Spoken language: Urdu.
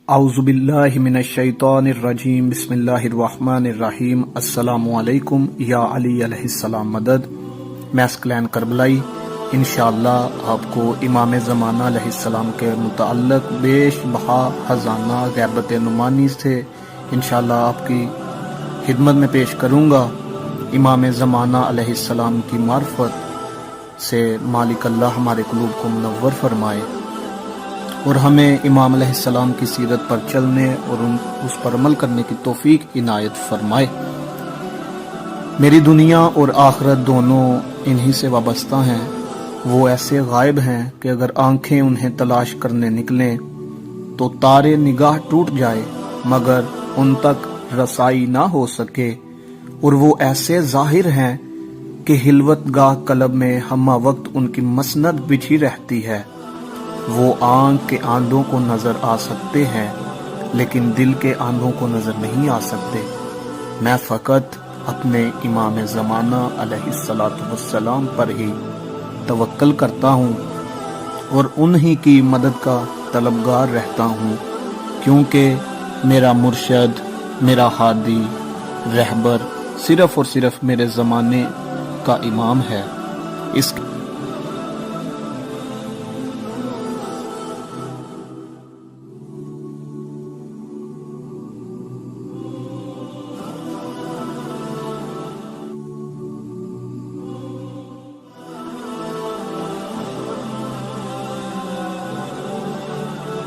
اعوذ باللہ من الشیطان الرجیم، بسم اللہ الرحمن الرحیم۔ السلام علیکم یا علی علیہ السلام مدد۔ میں اسکلین کربلائی انشاءاللہ آپ کو امام زمانہ علیہ السلام کے متعلق بیش بہا خزانہ غیبت نمانی سے انشاءاللہ آپ کی خدمت میں پیش کروں گا۔ امام زمانہ علیہ السلام کی معرفت سے مالک اللہ ہمارے قلوب کو منور فرمائے اور ہمیں امام علیہ السلام کی سیرت پر چلنے اور اس پر عمل کرنے کی توفیق عنایت فرمائے۔ میری دنیا اور آخرت دونوں انہی سے وابستہ ہیں۔ وہ ایسے غائب ہیں کہ اگر آنکھیں انہیں تلاش کرنے نکلیں تو تارے نگاہ ٹوٹ جائے مگر ان تک رسائی نہ ہو سکے، اور وہ ایسے ظاہر ہیں کہ حلوت گاہ قلب میں ہمہ وقت ان کی مسند بچھی رہتی ہے۔ وہ آنکھ کے آندھوں کو نظر آ سکتے ہیں لیکن دل کے آندھوں کو نظر نہیں آ سکتے۔ میں فقط اپنے امام زمانہ علیہ السلام پر ہی توکل کرتا ہوں اور انہی کی مدد کا طلبگار رہتا ہوں، کیونکہ میرا مرشد، میرا ہادی، رہبر صرف اور صرف میرے زمانے کا امام ہے۔ اس